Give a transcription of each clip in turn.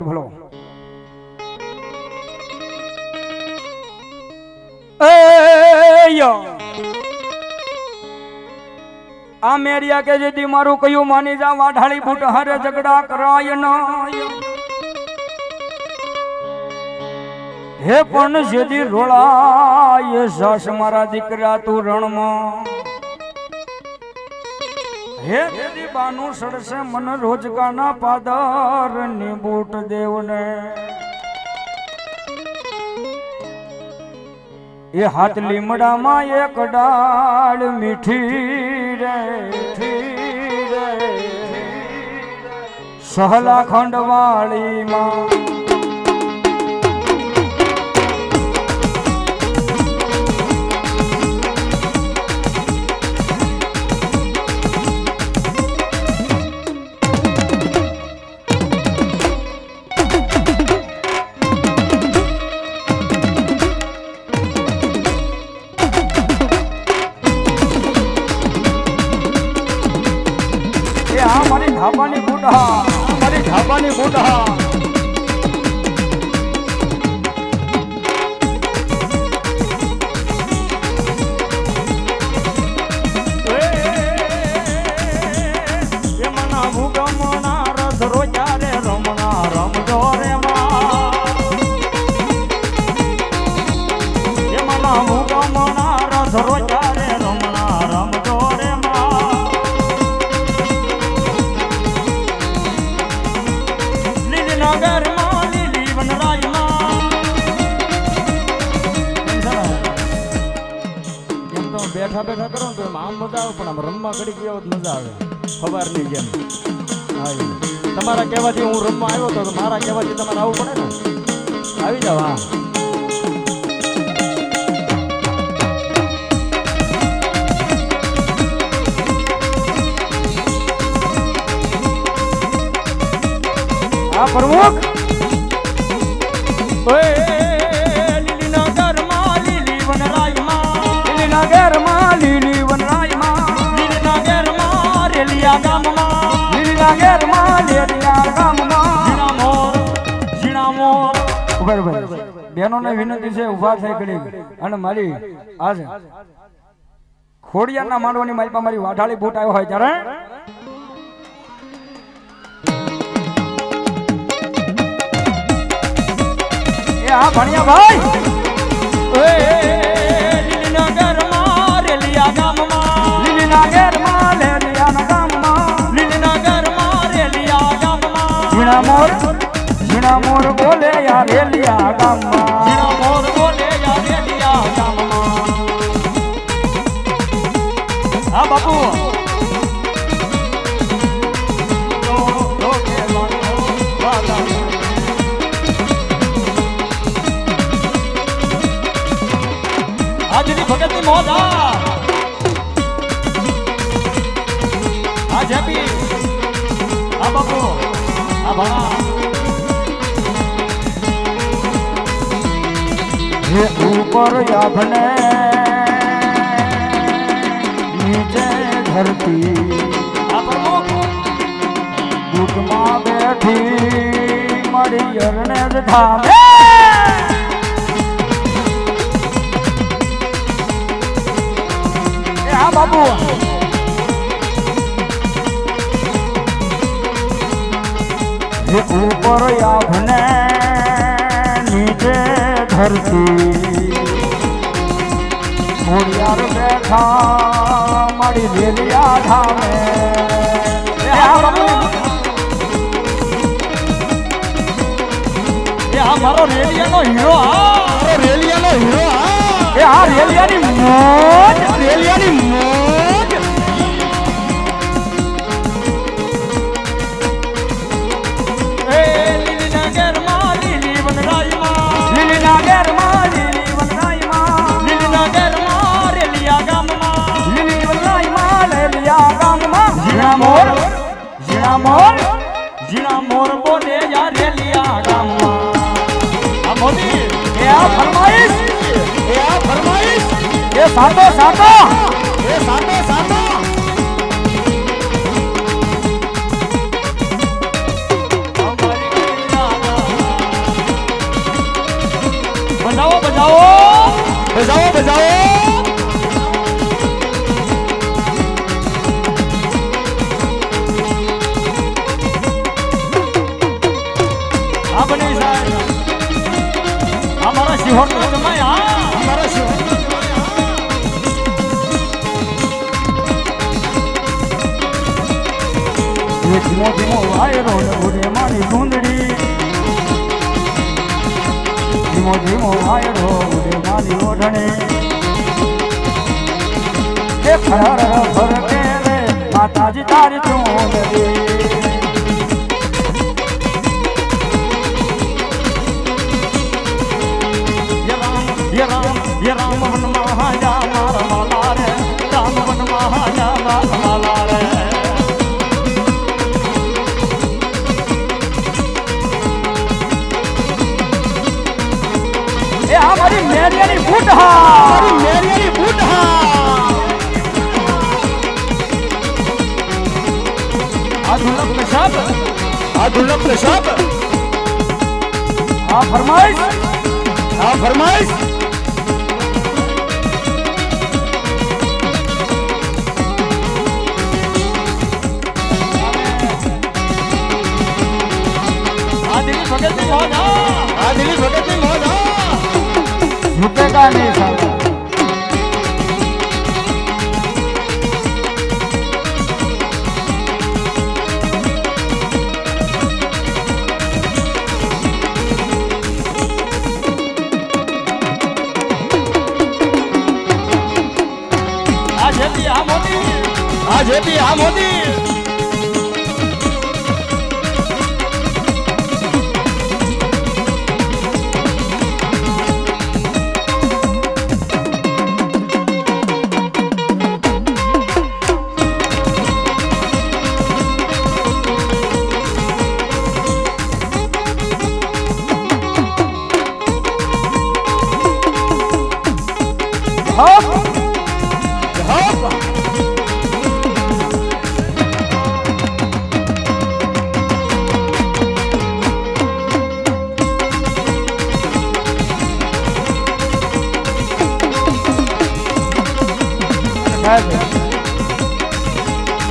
ભલો આ મેરિયા કે જેથી મારું કયું માની જા વાઢાળી ફૂટ હારે ઝઘડા કરાય ના હે પણ જેથી રોળાય સાસ મારા દીકરા તું રણમાં હે દેદી બાનું સડસે મન રોજગાના પાદર ની બૂટ દેવને એ હાથ લીમડામાં એક ડાળ મીઠી રે સહલા ખંડવાળીમાં ધાબાની બુઢા મારી ધાબાની બુઢા એમના ભૂગમના રથ રોજા રે રમણા રમજો રે એમના ભૂગમના રથ રોજા રે રમણા રમજો રે બેઠા બેઠા કરો ને તો આમ મજા આવે પણ આમ રમવા ઘડી ગયા મજા આવે ખબરની જેમ તમારા કહેવાથી હું રમવા આવ્યો તો મારા કહેવાથી તમારે આવવું પડે ને આવી જાવ હા હા પ્રમુખ બેનોને વિનંતી છે ઉભા થઈ ગઈ અને મારી આજે ખોડિયારના માંડવાની મારી મારી વાઢાળી બૂટ આવ્યો હોય ત્યારે એ હા ભણ્યા ભાઈ મોર બોલે યાર રેલિયા ગામમાં જીણા મોર બોલે યાર રેલિયા ગામમાં હા બાપુ આજની ભગતની મોદા આ જેપી હા બાપુ આ ભણા ये ऊपर याभने नीचे धरती दुख में बैठी मरी अरने धामे हाँ बाबू ये ऊपर याभने नीचे धरती घोड़ियार बैठा मारी रेलिया धामे मारो रेलिया नो हीरो रेलिया नो हीरो आ रेलिया नी मोज रेलिया नी मोज जीना मोर बोले या रेलिया गाममा आ मोदी ए आ फरमाइश ये सातो सातो हमारी બજાવો બજાવો બજાવો બજાવો આ બની સાહેબ અમારા શિહોર નો જમાય અમારા શિહોર ધીમો ધીમો વાયરો ઉડે મારી ગુંદડી ધીમો ધીમો વાયરો ઉડે મારી ઓઢણી એ ખર ફરકે રે માતાજી તારી ચૂંદડી ये राम वन महाजा मारा माला रे राम वन महाजा मारा माला रे ये हमारी मेरियानी बूढ़ा हमारी मेरियानी बूढ़ा आधुनिक पेशाब हाँ फरमाइश दिल्ली भगत सिंह हो जा झुकेगा नहीं साला आज है भी हम होती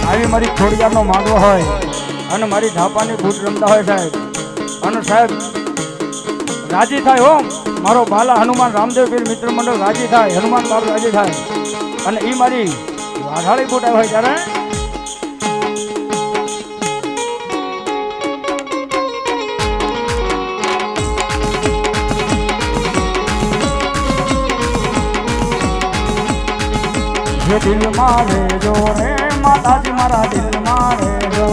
આવી મારી ખોડિયારનો માંડવો હોય અને મારી ધાપાની બૂટ રમતા હોય સાહેબ અને સાહેબ રાજી થાય હો મારો બાલા હનુમાન રામદેવ પીર મિત્ર મંડળ રાજી થાય હનુમાન બાપ રાજી થાય અને એ મારી વાઘાળી બૂટ હોય ત્યારે दिल मारे जो रे माता जी मारा दिल मारे जो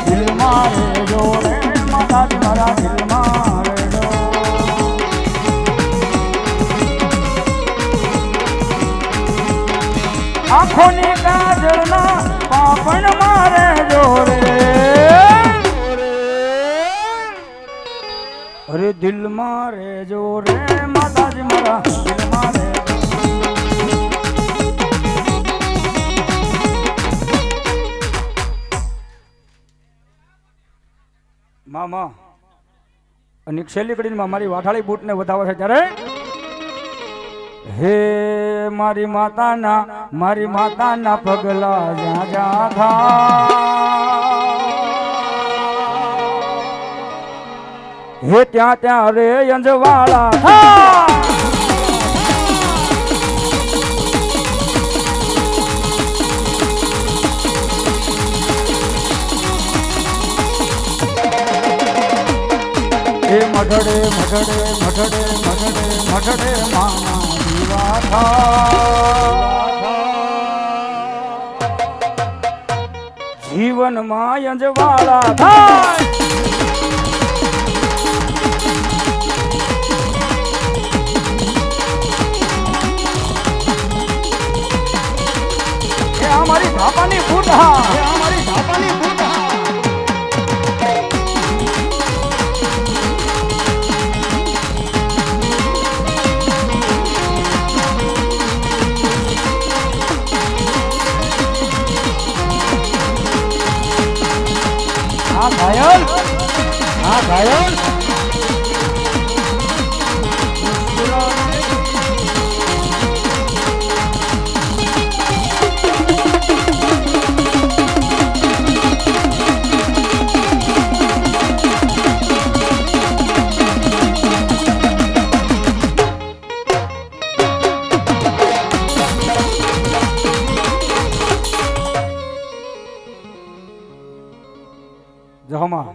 दिल मारे जो रे माता जी मारा दिल मारे जो आँखों ने काजलना पापन मारे जो रे अरे दिल मारे जो रे माता जी मारा दिल मारे मामा અને છેલ્લી કડીમાં મારી વાઠાળી બૂટને વધાવે છે ત્યારે હે મારી માતાના પગલા જ્યાં જ્યાં થા હે ત્યાં ત્યાં રે અંજવાળા હે મઢડે મઢડે મઢડે મઢડે મઢડે માના દીવા થા જીવનમાં અંજવાળા થાય हमारी धापानी बूढ़ा हमारी धापानी बूढ़ा હા ઘાયલ, હા ઘાયલ. જહોમાં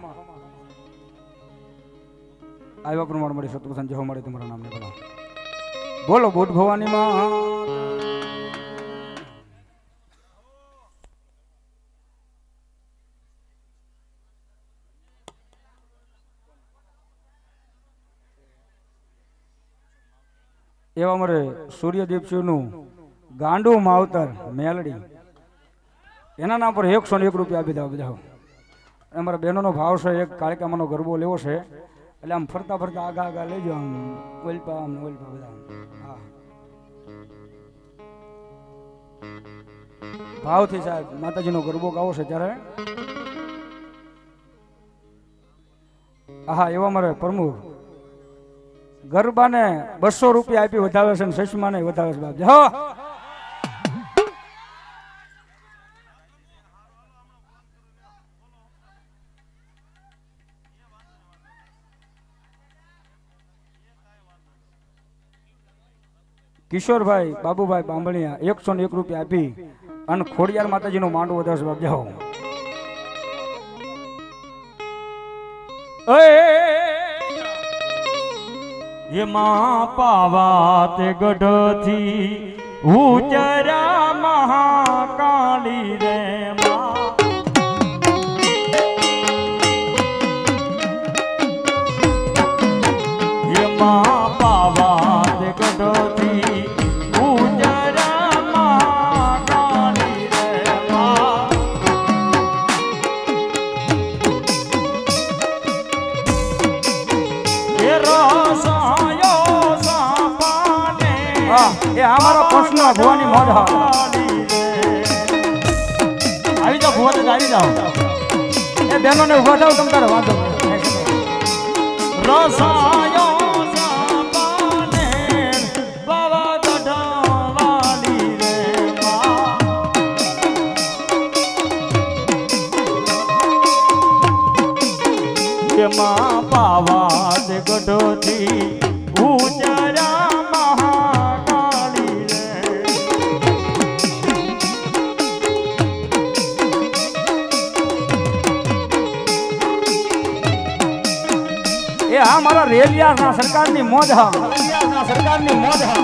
આવ્યા પ્રમાણ મળી શત્રુઘ્ન જહો મળે તમારા નામને બોલો. બોલો બુટ ભવાની માં. એવા અમારે સૂર્યદીપ શિવનું ગાંડું માવતર મેલડી એના નામ પર 101 રૂપિયા આપી દો બધા. અમારા બહેનોનો ભાવ છે, એક કાળિકામાનો ગરબો લેવો છે એટલે આમ ફરતા ફરતા આગા આગા લઈ જાઓ, આમ ઓલપા બધા. હા ભાવથી સાહેબ માતાજીનો ગરબો ગાવો છે ત્યારે. હા એવા મારે પ્રમુખ ગરબાને 200 રૂપિયા આપી વધાવે છે ને સસમાને વધાવે છે બાપ. હા કિશોરભાઈ બાબુભાઈ બાંભણિયા 101 રૂપિયા આપી અને ખોડિયાર માતાજીનો માંડવો વધારે બાપ. જાઓ એમાં પાવા તે ગઢથી ઉચરા મહાકાળી રે એમાં પાવા તે ગઢથી ઉચરા મહાકાળી રે એ અમારો પ્રશ્ન ભુવાની મોજ. આવી જાઓ ભુવા, આવી જાઓ એ બહેનો ને ઉભા થાવ, તમે વાંધો રસાયો સાપાને બાવા ગઢવાલી રે એમાં પાવા તે ગઢથી ઉચરા આ મારા રેલિયાના સરકારની મોજ. હા રેલિયાના સરકારની મોજ. હા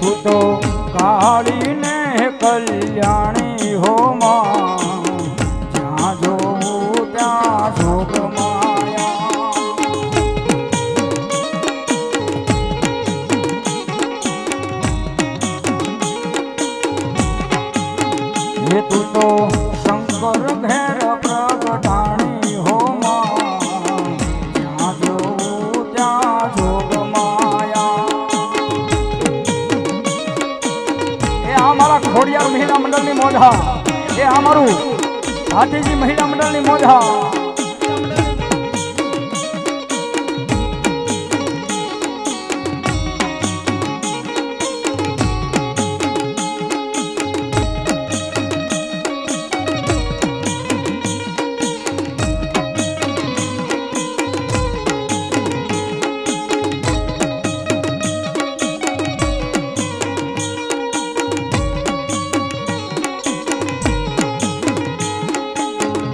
તું તો કાળી ને કલ્યાણી હો માં, જ્યાં જોઉં ત્યાં શોક માયા. તું તો શંકર ઘેર પ્રગટાણી હો માં, જ્યાં જોઉં ત્યાં શોક માયા. મંડળની મોજા એ અમારું હાથીજી મહિલા મંડળની મોજા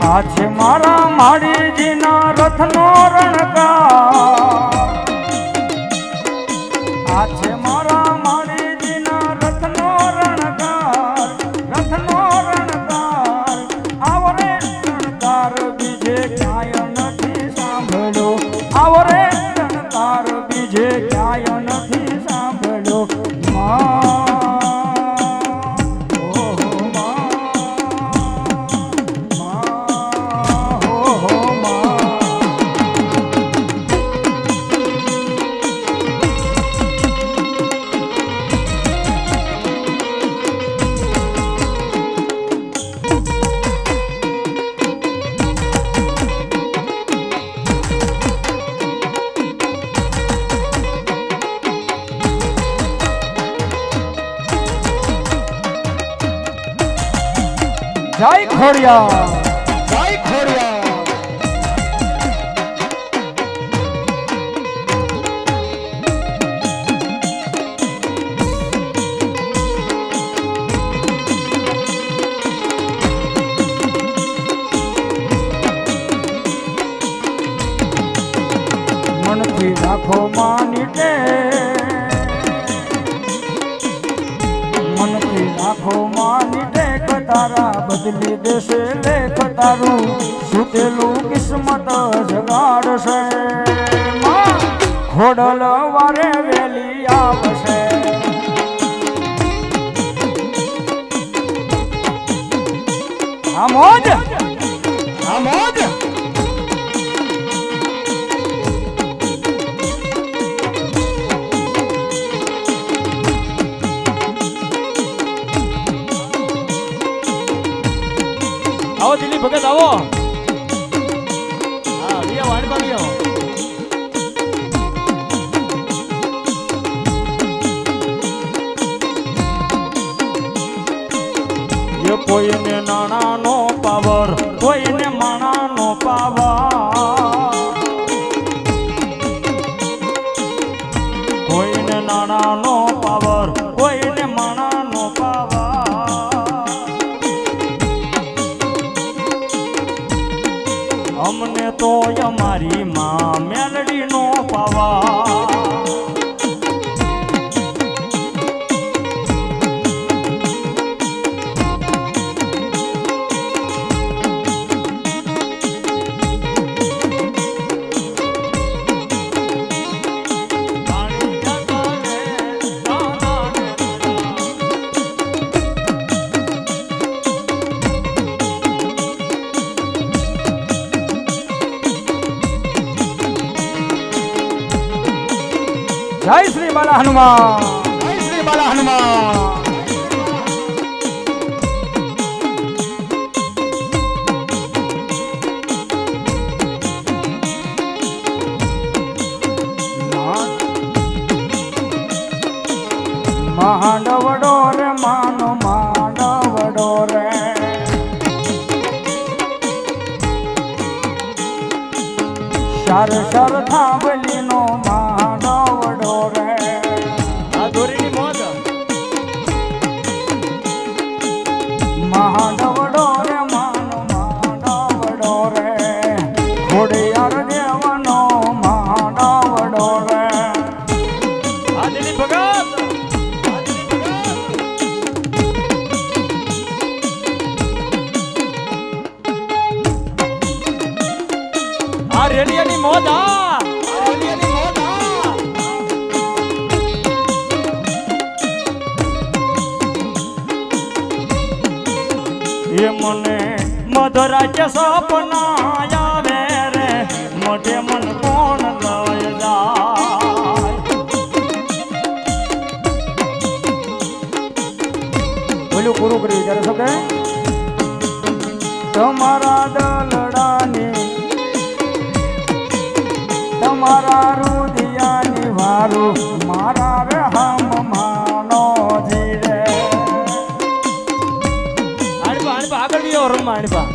આ છે મારા માળીજીના રથનો રણકાર આ છે મારા માળીજીના રથનો રણકાર આવો રે રણકાર બીજે ક્યાંય નથી સાંભળ્યો આવો રે રણકાર બીજે ક્યાંય નથી સાંભળ્યો જય ખોડિયા જય ખોડિયા મનથી રાખો માની ટે મનથી રાખો માની તારા બદલી દેશે લેખ તારું સુતેલું કિસ્મત જગાડશે ખોડલ વારે વેલી આવશે આમોજ આવો દિલીપ ભગત આવો હા લિયા વાણી પાવી આવો એ કોઈને નાણાનો પાવર કોઈને માણાનો પાવર કોઈને નાણાનો પાવર કોઈને માણાનો પાવર અમને તો અમારી માં મેલડીનો પાવા જય શ્રી બાલા હનુમાન જય શ્રી બાલા હનુમાન માંડવડો રે માનો માંડવડો રે શર શર થાંભલીનો માંડવડો રે આ દોરીની મોજ માંડવડો રે માનો માંડવડો રે ખોડિયાર દેવનો માંડવડો રે આ દિલીપ ભગત રેડિયાની મોજા રેડિયાની મોજા એ મને મધરાજ સપના આવે રે મોઢે મન કોણ લઈ જાય બોલું પૂરું કર્યું ત્યારે શું કહે તમારા દલડાની તમારા રુદિયાની વારું મારા રે હમ માનો જીરે આણપા આગળ ગયો રમવા આણપા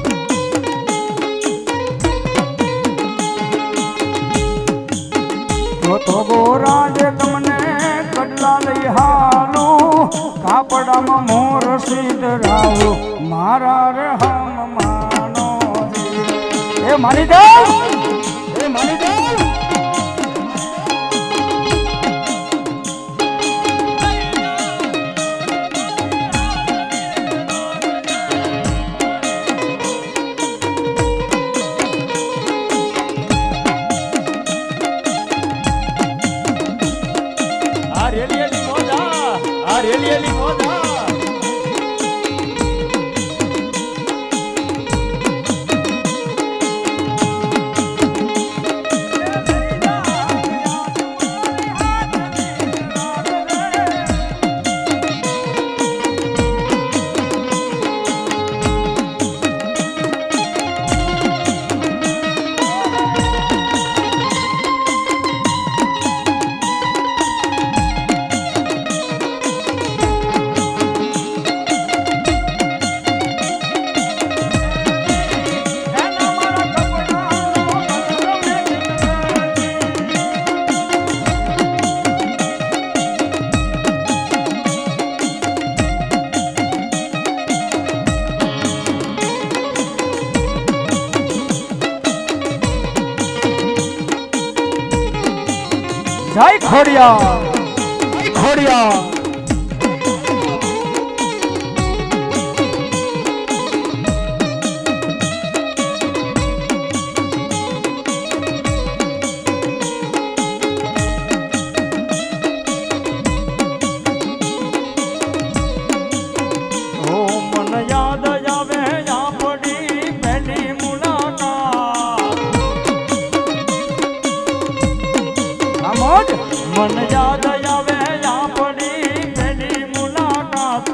તો ગોરાજ તમને કડલા લઈ હાલો કાપડામાં મોર સીધરાવો મારા રે હમ માનો એ માની જાવ એ માની જાવ જય ખોડિયા જય ખોડિયા મન યાદ આવે આપણી પહેલી મુલાકાત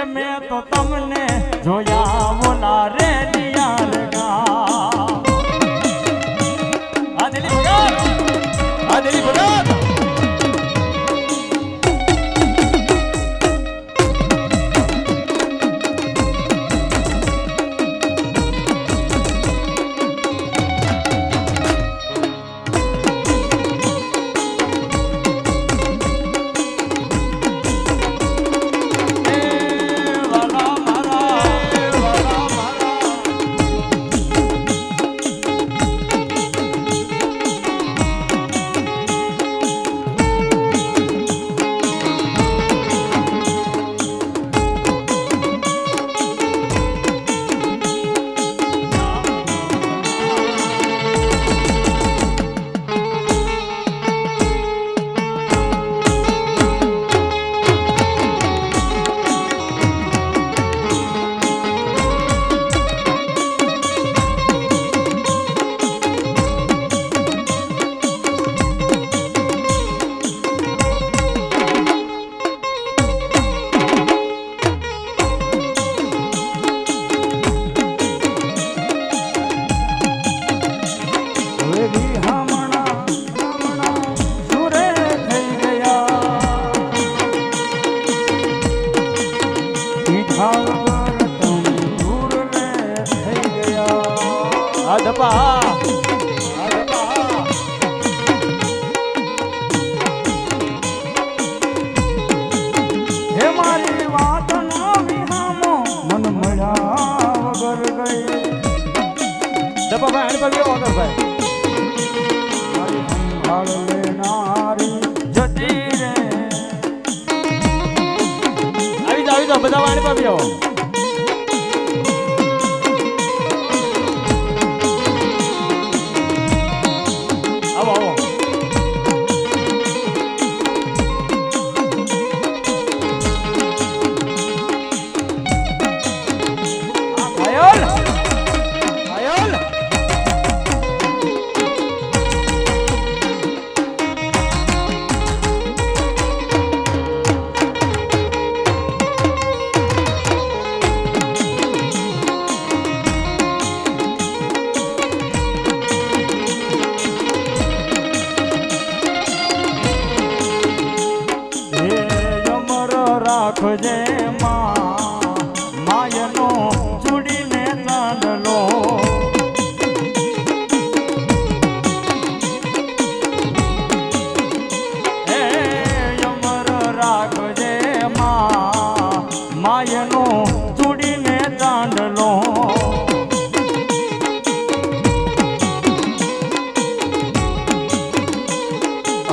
મેં તો તમને જોયા બોલા રે દિયાલ ગા આદલી ભગત બધા વાણી પાવી આવો આવો આવો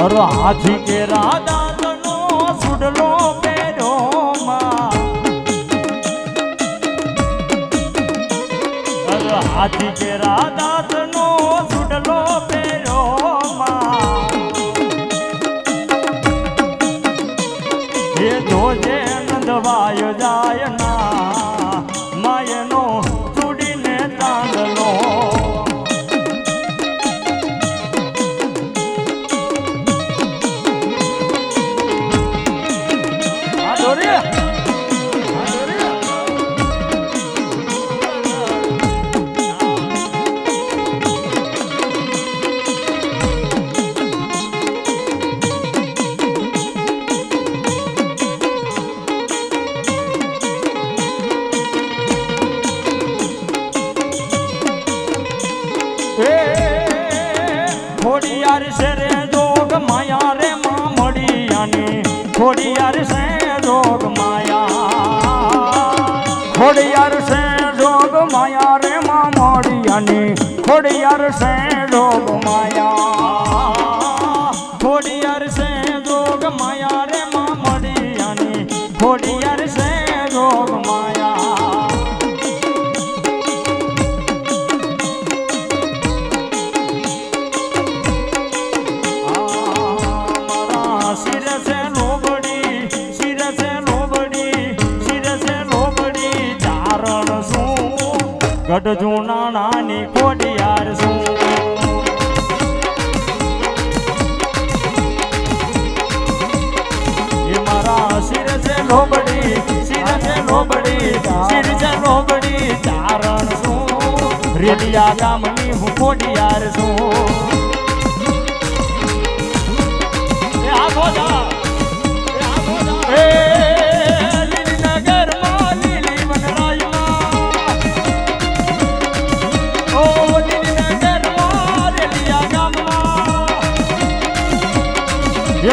અરે હાથી કે રાધાનો સુડલો પેરો માં અરે હાથી કે રાધાનો સુડલો પેરો માં એ જોજે નંદવાય જાય ના માયનો ચૂડીને ચાંદલો ખોડિયાર છે રે જોગ માયા રે માં મળિયાની ખોડિયાર છે જોગ માયા ખોડિયાર છે જોગ માયા રે માં મળિયાની ખોડિયાર છે જોગ માયા ખોડિયાર છે જોગ માયા રે માં મળિયાની ખોડિયાર છે જોગ માયા ગઢ જૂના નાની ખોડિયાર શું એ મારા શિર છે લોબડી શિર છે લોબડી શિર છે લોબડી ચારણ શું રેડિયા ગામની હું ખોડિયાર છું એ આગો જા એ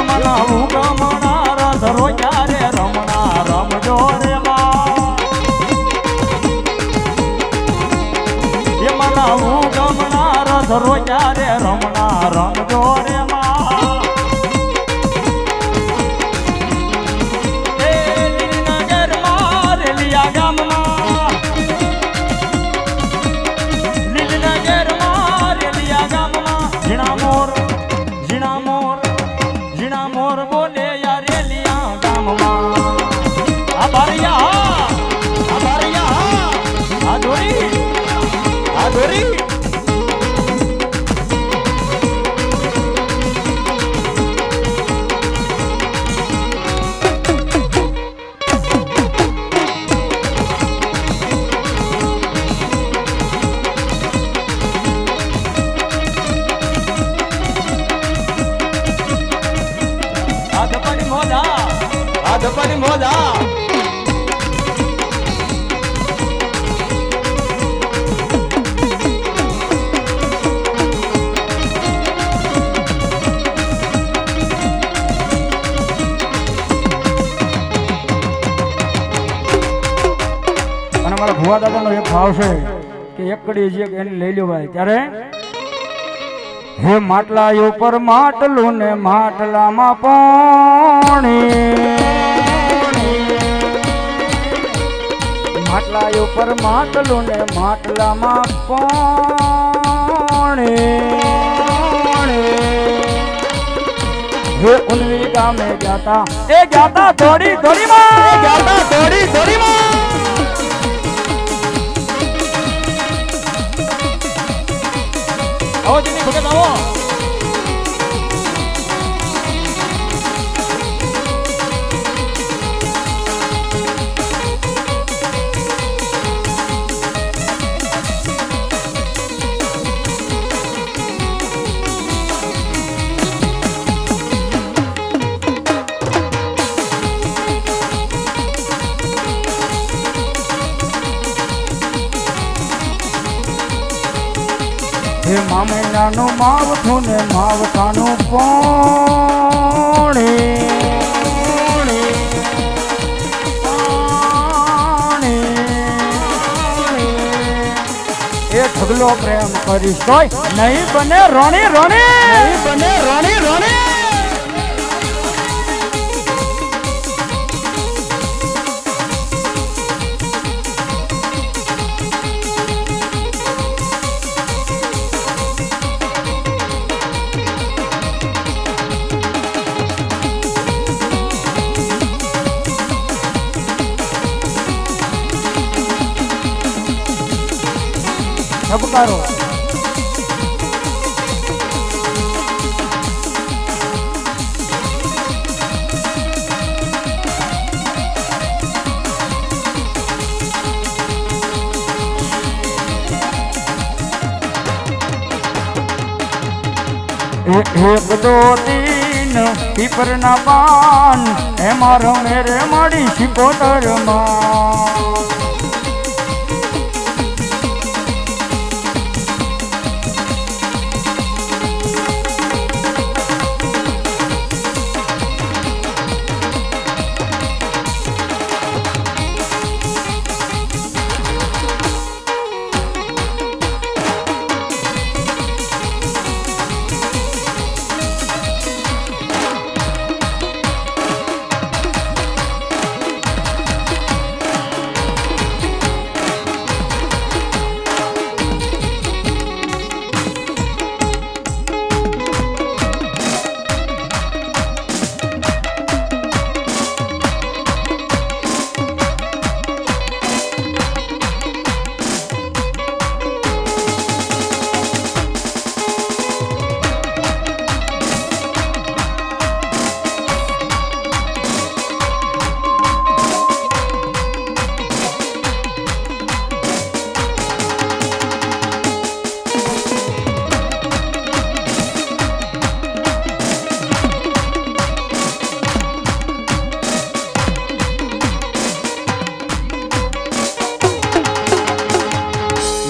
મનાવું ગમણા રથ રોયા રે રમણા રમજો રે એ મનાવું ગમણા રથ રોયા રે રમણા રમજો રે ધપની મોજા અને મારા ભુવા દાદાનો એક ભાવ છે કે એક કડી જે એને લઈ લેવાય ત્યારે હે માટલા ઉપર માટલું ને માટલામાં પાણી માટલા ઉપર માટલું ને માટલામાં પાણી હે ઉનવી ગામે જાતા એ જાતા થોડી થોડી માં જાતા થોડી થોડી માં આવો જીની ભગત આવો હે મામૈયાનું માવઠું ને માવઠાનું પાણી એ ઢગલો પ્રેમ કરીશ તોય નહીં બને રોણી રોણી નહીં બને રોણી રોણી ઠપકારો એક દો તીન પીપરના પાન એમાં રમે રે માડી શિકોતરમાં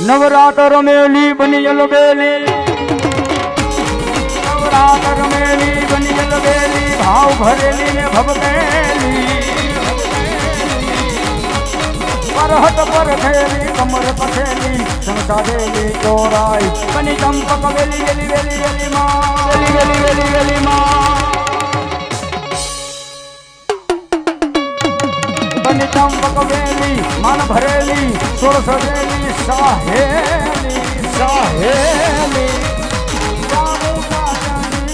નવરાત્ર મેલી બની બેલી નવરાત્ર મેલી બની બેલી ભાવ ભરેલી ને ભબકેલી પરહત પર ખેલી કમર પથેલી સંસાધેલી ચોરાઈ બની ચંપક વેલી વેલી વેલી વેલી માં વેલી વેલી વેલી વેલી માં બની ચંપક વેલી માન ભરેલી સોળ સજેલી સાહેલી સાહેલી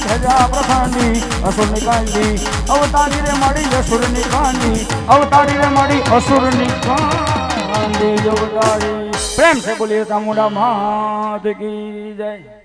ધજા પ્રધાની અસુરની કાંડી અવતારી રે મળી અસુરની કાંડી અવતારી રે મળી અસુરની કાંડી જોગાડી પ્રેમ से बोलिए चामुंडा मात की जय।